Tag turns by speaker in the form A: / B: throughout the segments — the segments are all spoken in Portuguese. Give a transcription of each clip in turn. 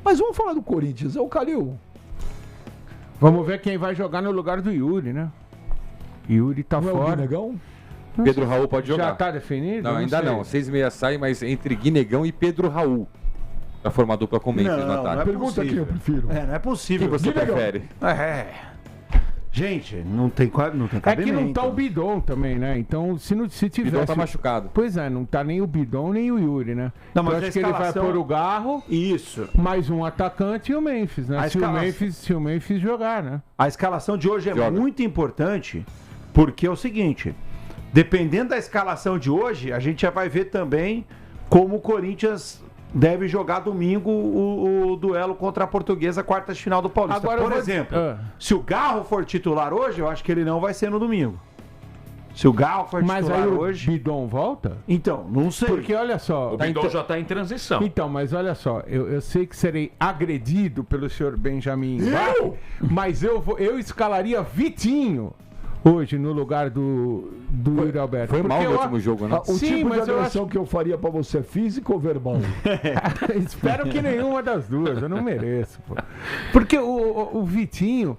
A: Mas vamos falar do Corinthians. É o Calil.
B: Vamos ver quem vai jogar no lugar do Yuri, né? Yuri tá
A: Não é o
B: fora.
A: Guinegão?
C: Pedro Raul pode jogar.
B: Já tá definido?
C: Não, ainda
B: sei.
C: não. 6-6 sai, mas entre Guinegão e Pedro Raul. Pra formar dupla com o Memphis no ataque.
D: é
A: Pergunta
D: possível.
A: quem eu prefiro.
D: Não é possível.
C: Quem você
A: Guinegão.
C: prefere?
D: Gente, não tem
B: É
D: cabimento.
B: que não tá o Bidon também, né? Então, se tivesse...
C: Bidon tá machucado.
B: Pois é, não tá nem o Bidon nem o Yuri, né?
D: Não, mas
B: eu
D: a
B: acho que ele vai
D: escalação-
B: pôr o Garro,
D: Isso.
B: mais um atacante e o Memphis, né?
D: A escalação-
B: Se o Memphis jogar, né?
D: A escalação de hoje é
C: Joga.
D: muito importante, porque é o seguinte, dependendo da escalação de hoje, a gente já vai ver também como o Corinthians deve jogar domingo o duelo contra a Portuguesa, quartas de final do Paulista.
B: Agora eu
D: Por
B: vou-
D: exemplo,
B: Ah.
D: se o Garro for titular hoje, eu acho que ele não vai ser no domingo. Se o Garro for
B: Mas
D: titular
B: aí o
D: hoje...
B: Bidon volta?
D: Então, não sei.
B: Porque olha só...
E: O Bidon já está em transição.
B: Então, mas olha só, eu sei que serei agredido pelo senhor Benjamin Bach, mas eu escalaria Vitinho hoje no lugar do Yuri Alberto.
C: Foi mal
B: Porque
C: no
B: eu
C: último jogo, né?
A: O
B: Sim,
A: tipo de
B: mas eu
A: agressão que eu faria pra você é físico ou verbal?
B: Espero que nenhuma das duas, eu não mereço. Pô. Porque o Vitinho,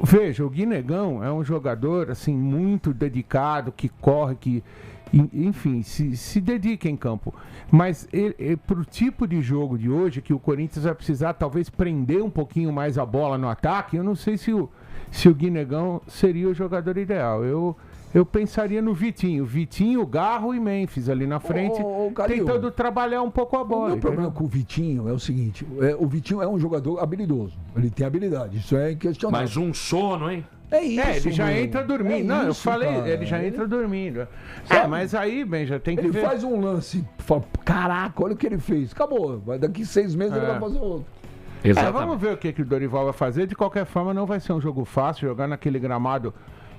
B: veja, o Guinegão é um jogador assim muito dedicado, que corre, que enfim, se dedica em campo. Mas pro tipo de jogo de hoje, que o Corinthians vai precisar talvez prender um pouquinho mais a bola no ataque, eu não sei se o Guinegão seria o jogador ideal. Eu pensaria no Vitinho, Garro e Memphis ali na frente,
A: Ô, Calil,
B: tentando trabalhar um pouco a
A: O
B: bola.
A: meu problema
B: entendeu?
A: com o Vitinho é o seguinte: o Vitinho é um jogador habilidoso. Ele tem habilidade, isso é inquestionável.
E: Mas um sono, hein?
A: É isso.
B: Ele já
A: meu.
B: entra dormindo.
A: É
B: Não, eu
A: isso,
B: falei,
A: cara.
B: ele já entra dormindo.
A: Sabe?
B: Mas aí, Ben, já tem que
A: Ele
B: ver.
A: faz um lance, fala, caraca, olha o que ele fez. Acabou. Daqui 6 meses ele vai fazer outro.
B: Vamos ver o que o Dorival vai fazer. De qualquer forma, não vai ser um jogo fácil. Jogar naquele gramado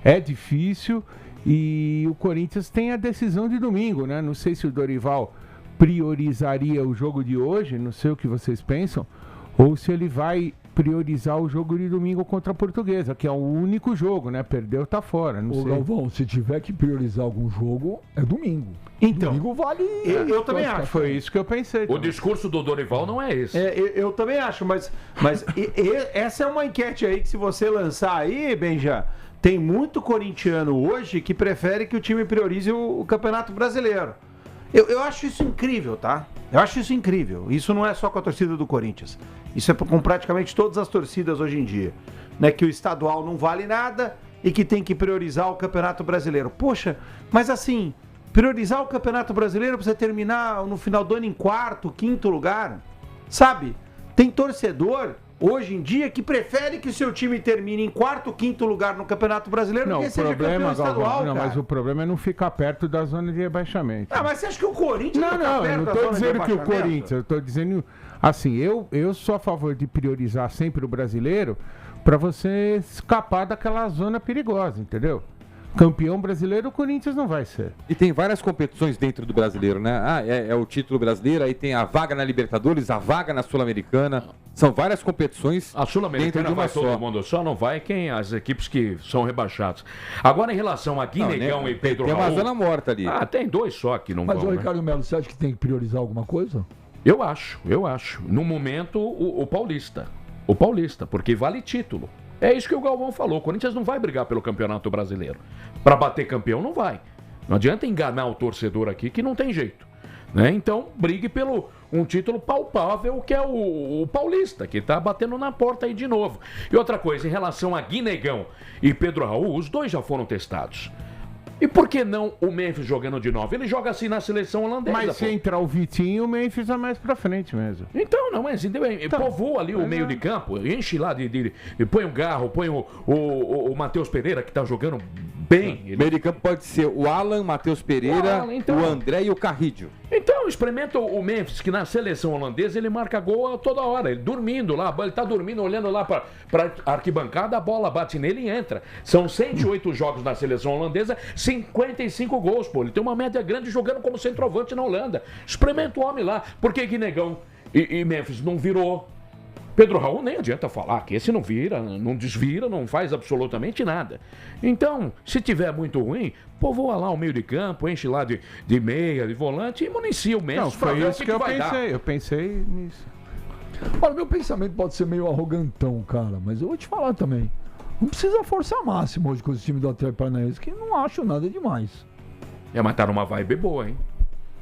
B: é difícil. E o Corinthians tem a decisão de domingo, né? Não sei se o Dorival priorizaria o jogo de hoje, não sei o que vocês pensam, ou se ele vai priorizar o jogo de domingo contra a Portuguesa, que é o único jogo, né? Perdeu, tá fora. Não
A: Ô,
B: sei.
A: Galvão, se tiver que priorizar algum jogo, é domingo.
D: Então,
A: Domingo vale.
D: eu também acho.
B: Foi isso que eu pensei.
E: O
B: também.
E: discurso do Dorival não é esse.
D: Eu também acho, mas essa é uma enquete aí que se você lançar aí, Benja, tem muito corintiano hoje que prefere que o time priorize o Campeonato Brasileiro. Eu acho isso incrível, tá? Eu acho isso incrível. Isso não é só com a torcida do Corinthians. Isso é com praticamente todas as torcidas hoje em dia. Né? Que o estadual não vale nada e que tem que priorizar o Campeonato Brasileiro. Poxa, mas assim, priorizar o Campeonato Brasileiro pra você terminar no final do ano em quarto, quinto lugar, sabe? Tem torcedor hoje em dia que prefere que o seu time termine em quarto, quinto lugar no Campeonato Brasileiro do
B: Não,
D: que
B: o
D: seja campeão
B: problema,
D: estadual,
B: Galvão, não,
D: cara.
B: mas o problema é não ficar perto da zona de rebaixamento.
D: Ah, mas você acha que o Corinthians
B: Não,
D: tá
B: não,
D: perto
B: eu não
D: da
B: estou
D: zona de
B: dizendo que o
D: rebaixamento?
B: Corinthians, eu estou dizendo assim, eu sou a favor de priorizar sempre o brasileiro para você escapar daquela zona perigosa, entendeu? Campeão brasileiro o Corinthians não vai ser.
C: E tem várias competições dentro do brasileiro, né? É o título brasileiro, aí tem a vaga na Libertadores, a vaga na Sul-Americana. São várias competições
E: A
C: dentro
E: Sul-Americana
C: de uma
E: vai todo
C: só.
E: mundo, só não vai as equipes que são rebaixadas. Agora, em relação a Guinegão
C: né?
E: e Pedro
C: Tem uma
E: Raul...
C: zona morta ali.
E: tem dois só que não
A: Mas,
E: vão,
A: ô
E: né?
A: Ricardo Melo, você acha que tem que priorizar alguma coisa?
E: Eu acho. No momento, o Paulista. O Paulista, porque vale título. É isso que o Galvão falou. O Corinthians não vai brigar pelo Campeonato Brasileiro. Para bater campeão, não vai. Não adianta enganar o torcedor aqui, que não tem jeito. Né? Então, brigue pelo um título palpável, que é o Paulista, que está batendo na porta aí de novo. E outra coisa, em relação a Guinegão e Pedro Raul, os dois já foram testados. E por que não o Memphis jogando de novo? Ele joga assim na seleção holandesa.
B: Mas se
E: pô.
B: entrar o Vitinho, o Memphis é mais pra frente mesmo.
E: Então, não, mas povoa ali o meio de campo, enche lá põe o Garro, põe o Matheus Pereira, que tá jogando bem.
C: O meio de campo pode ser o Alan, Matheus Pereira,
E: O Alan, então.
C: o André e o Carrídio.
E: Então, experimenta o Memphis, que na seleção holandesa ele marca gol a toda hora. Ele dormindo lá, ele tá dormindo, olhando lá pra arquibancada, a bola bate nele e entra. São 108 jogos na seleção holandesa, 55 gols, pô. Ele tem uma média grande jogando como centroavante na Holanda. Experimenta o homem lá. Por que Guinegão e Memphis não virou? Pedro Raul nem adianta falar que esse não vira, não desvira, não faz absolutamente nada. Então, se tiver muito ruim, povoa lá o meio de campo, enche lá de meia, de volante e municia o Memphis.
B: Não,
E: pra
B: foi
E: ver
B: isso
E: o
B: que eu
E: vai dar.
B: pensei. Eu pensei nisso.
A: Olha, meu pensamento pode ser meio arrogantão, cara, mas eu vou te falar também. Não precisa força máxima hoje com esse time do Atlético Paranaense, que não acho nada demais.
E: Mas tá numa vibe boa, hein?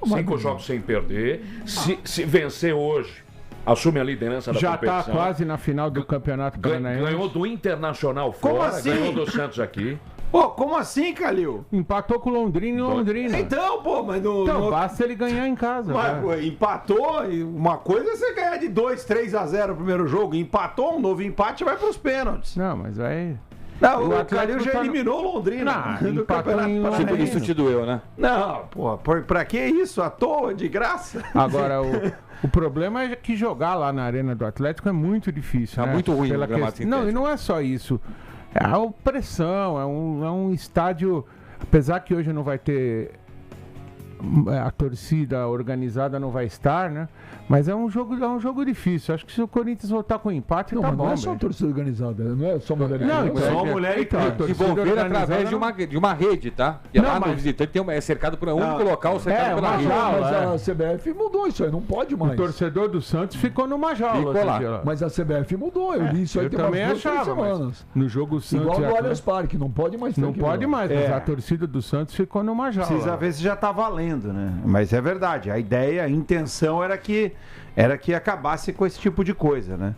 E: 5 jogos sem perder. Se vencer hoje, assume a liderança da
B: Já
E: competição.
B: tá quase na final do Campeonato Paranaense.
E: Ganhou do Internacional
D: Como
E: fora,
D: assim?
E: ganhou do Santos aqui.
D: Pô, como assim, Calil?
B: Empatou com o Londrina e Londrina.
D: Então, pô, mas no...
B: Então, basta ele ganhar em casa.
D: Mas,
B: né?
D: pô, empatou, e uma coisa é você ganhar de 2-3-0 o primeiro jogo. Empatou, um novo empate vai pros pênaltis.
B: Não, mas vai...
D: Não,
B: O
D: o
B: Atlético
D: Calil já
B: tá no-
D: eliminou o Londrina
B: Não,
D: do
B: empatou
D: Campeonato
B: em
C: Tipo,
D: Paranaense.
C: isso te doeu, né?
D: Não, pô, pra que isso? À toa, de graça?
B: Agora, o problema é que jogar lá na Arena do Atlético é muito difícil.
C: Tá
B: né?
C: muito ruim
B: Pela
C: o gramado
B: questão... Não, e
C: sintético.
B: não é só isso. É a pressão, é um estádio... Apesar que hoje não vai ter... A torcida organizada não vai estar, né? Mas é um jogo difícil. Acho que se o Corinthians voltar com empate,
A: Não,
B: tá
A: mas
B: bom.
A: não é só
B: velho.
A: torcida organizada, não é só mulher.
B: Não,
A: então,
D: só mulher e criança.
B: torcida
C: Envolver
B: organizada
C: através
B: não-
C: de uma rede, tá? E
B: Não,
C: lá no
B: mas-
C: visitante é cercado por um único local, cercado pela
B: uma
C: rede.
B: jaula.
A: mas a CBF mudou isso aí, não pode
B: O
A: mais.
B: torcedor do Santos ficou numa jaula.
C: Ficou
B: outro
C: lá.
B: dia
A: Mas a CBF mudou, eu li isso aí
B: Eu
A: tem umas
B: também
A: 2, 3
B: achava, mas
A: semanas.
B: no jogo Santos
A: Igual
B: e
A: no
B: Atlético-
A: Allianz Parque, não pode mais ter
B: Não
A: aquilo
B: pode
A: lá.
B: mais,
D: É.
B: mas a torcida do Santos ficou numa jaula.
D: Precisa ver se já tá valendo, né? Mas é verdade, a ideia, a intenção era que acabasse com esse tipo de coisa, né?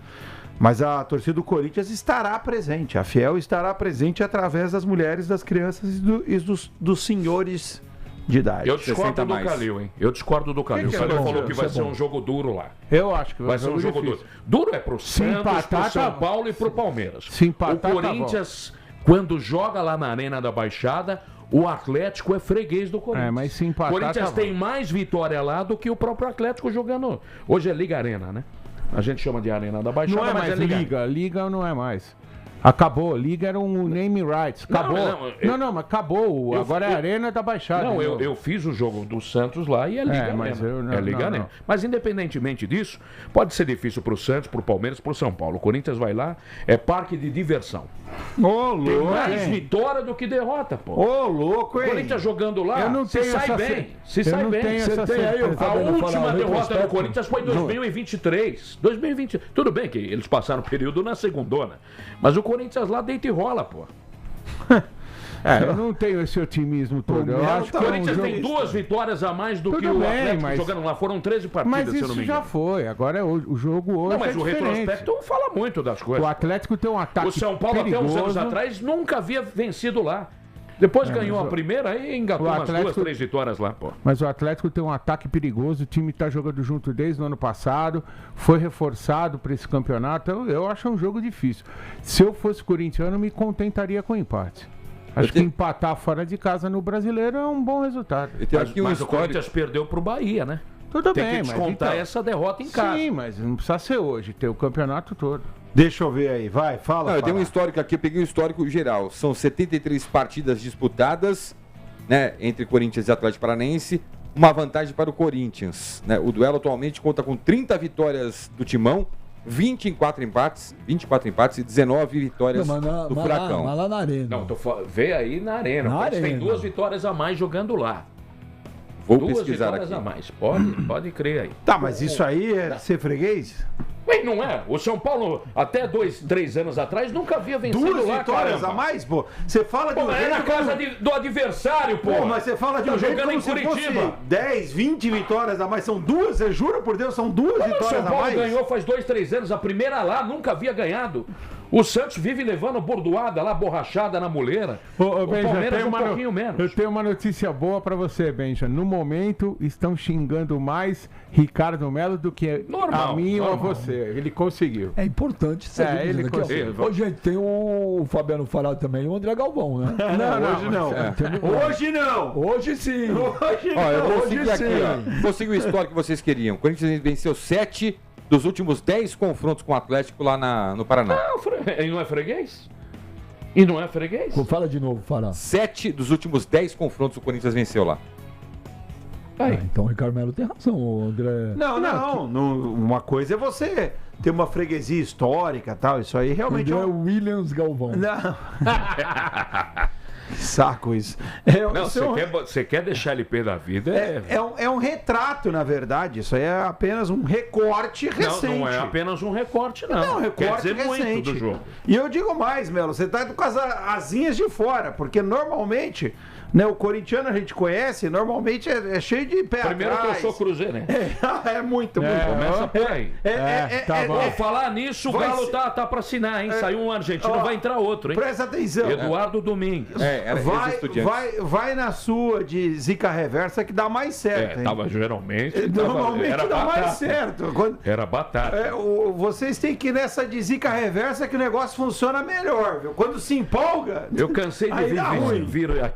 D: Mas a torcida do Corinthians estará presente, a Fiel estará presente através das mulheres, das crianças e dos senhores de idade.
E: Eu discordo
C: 60
E: do
C: mais.
E: Calil, hein? Eu discordo do Calil. O
B: que é
E: Calil
B: bom?
E: falou que vai
A: Isso é
E: ser
A: bom.
E: um jogo duro lá.
B: Eu acho que
E: Vai ser um jogo duro.
B: difícil.
E: Duro é pro Santos,
B: empatar,
E: pro São
B: tá-
E: Paulo e pro Palmeiras.
B: Se empatar,
E: o
B: tá
E: Corinthians, quando joga lá na Arena da Baixada, o Atlético é freguês do Corinthians.
B: É, mas se empatar,
E: O Corinthians
B: tá
E: tem
B: bom.
E: mais vitória lá do que o próprio Atlético jogando. Hoje é Liga Arena, né? A gente chama de Arena da Baixada,
B: Não é
E: mas
B: mais
E: é Liga.
B: Liga não é mais. Acabou, Liga era um name rights, acabou.
E: não,
B: Mas acabou, agora é a Arena da Baixada.
E: Não,
B: de novo.
E: eu fiz o jogo do Santos lá e é Liga
B: mas
E: Arena.
B: eu não-
E: É Liga
B: não,
E: Arena.
B: não.
E: Mas independentemente disso, pode ser difícil pro Santos, pro Palmeiras, pro São Paulo. O Corinthians vai lá, é parque de diversão.
D: Ô,
E: Tem
D: louco,
E: mais
D: hein?
E: vitória do que derrota, pô.
D: Ô, louco,
E: O
D: hein?
E: Corinthians jogando lá,
B: Eu não
E: se
B: tenho
E: sai
B: essa
E: bem.
B: cer-
E: Se
B: eu
E: sai
B: não
E: bem.
B: tenho
A: Você
B: essa
A: tem aí,
B: certeza.
A: eu
E: A
A: Fabiano, falar
E: última
A: o
E: derrota do
A: retrospecto.
E: Corinthians foi em 2023. 2020. Tudo bem que eles passaram o período na segundona. Mas o Corinthians lá deita e rola, pô.
B: Eu não tenho esse otimismo todo. Eu
D: Melo
B: acho que
D: tá
E: O
B: é um
E: Corinthians
B: jogo...
E: tem 2 vitórias a mais do
B: Tudo
E: que o
B: bem,
E: Atlético
B: mas-
E: jogando lá. Foram 13 partidas,
B: Mas
E: se eu não
B: isso
E: me
B: já
E: engano.
B: foi. Agora o jogo hoje
E: Não, mas
B: é
E: o
B: diferente.
E: retrospecto fala muito das coisas.
B: O Atlético tem um ataque
E: O São Paulo,
B: perigoso.
E: até uns anos atrás, nunca havia vencido lá. Depois ganhou a primeira, aí engatou
B: o
E: umas
B: Atlético-
E: 2, 3 vitórias lá, pô.
B: Mas o Atlético tem um ataque perigoso, o time está jogando junto desde o ano passado, foi reforçado para esse campeonato. Eu acho um jogo difícil. Se eu fosse corintiano, me contentaria com empate. Acho que empatar fora de casa no Brasileiro é um bom resultado.
C: E tem
E: Mas,
C: aqui um
E: mas o
C: histórico.
E: Corinthians perdeu pro Bahia, né?
B: Tudo
E: Tem
B: bem,
E: que
B: mas
E: descontar
B: então-
E: essa derrota em casa.
B: Sim, mas não precisa ser hoje, ter o campeonato todo.
D: Deixa eu ver aí, vai, fala.
C: Não, eu tenho um
D: Pará.
C: histórico aqui, eu peguei um histórico geral. São 73 partidas disputadas, né, entre Corinthians e Atlético Paranaense. Uma vantagem para o Corinthians, né? O duelo atualmente conta com 30 vitórias do Timão, 24 empates e 19 vitórias
A: Não,
C: do Furacão.
A: mas lá na Arena.
E: Não, vê aí na Arena.
A: Na
E: O Corinthians tem
A: Arena.
E: 2 vitórias a mais jogando lá.
C: Vou
E: 2
C: pesquisar
E: vitórias
C: aqui.
E: a mais. Pode crer aí.
D: Tá, mas isso aí é ser freguês?
E: Ué, não é? O São Paulo, até 2, 3 anos atrás, nunca havia vencido
D: 2
E: lá,
D: vitórias
E: caramba.
D: a mais, pô? Você fala de
E: Pô,
D: um
E: mas é na
D: jeito
E: casa
D: como...
E: do adversário, pô.
D: Pô, mas você fala de
E: Tá
D: um jeito
E: jogando
D: como
E: em
D: se
E: Curitiba.
D: fosse 10, 20 vitórias a mais. São 2, você jura por Deus, são 2
E: O São
D: vitórias a
E: Paulo
D: mais?
E: ganhou faz 2, 3 anos. A primeira lá nunca havia ganhado. O Santos vive levando bordoada lá, borrachada na muleira. O
B: Benja,
E: Palmeiras um pouquinho menos.
B: eu tenho uma notícia boa pra você, Benja. No momento, estão xingando mais Ricardo Melo do que
E: Normal,
B: a mim ou a
E: normal.
B: você. Ele conseguiu.
A: É importante ser
B: ele
A: dizendo aqui, ó.
B: conseguiu.
A: Ô, gente, tem o Fabiano Fará também e o André Galvão, né?
D: Hoje não. Hoje não.
A: Hoje sim.
D: Hoje
C: Ó, eu vou
A: Hoje
C: seguir aqui,
A: sim.
C: ó. Vou seguir o histórico que vocês queriam. O Corinthians venceu 7 dos últimos 10 confrontos com o Atlético lá no Paraná.
E: E não é freguês? E não é freguês?
A: Fala de novo, Fará.
C: 7 dos últimos 10 confrontos o Corinthians venceu lá.
E: Aí.
A: Então o Ricardo Melo tem razão, o André.
D: Não. Uma coisa é você ter uma freguesia histórica e tal. Isso aí realmente
A: André
D: é um...
A: Williams Galvão.
D: Não. saco isso.
E: Não, você quer deixar ele pé da vida?
D: É um retrato, na verdade. Isso aí é apenas um recorte recente.
E: Não é apenas um recorte, não.
D: Não, recorte
E: quer dizer
D: recente.
E: muito do jogo.
D: E eu digo mais, Melo, você tá com as asinhas de fora, porque normalmente, né, o corintiano a gente conhece, normalmente é cheio de pé
E: Primeiro
D: atrás.
E: que eu sou cruzeiro, né?
D: Muito.
E: Começa por aí.
A: bom.
E: Falar nisso, o
D: Vai
E: Galo
D: ser-
E: tá pra assinar, hein? Saiu um argentino,
D: Ó,
E: vai entrar outro, hein?
D: Presta atenção.
E: Eduardo Domingues.
C: Era ex-Estudiantes.
D: Vai na sua de zica reversa que dá mais certo. hein?
E: Tava geralmente.
D: Normalmente
E: era
D: dá mais
E: batata.
D: certo. Quando-
E: Era batata.
D: vocês têm que ir nessa de zica reversa que o negócio funciona melhor, viu? Quando se empolga.
E: Eu cansei de
D: Aí dá ruim.
E: vir aqui.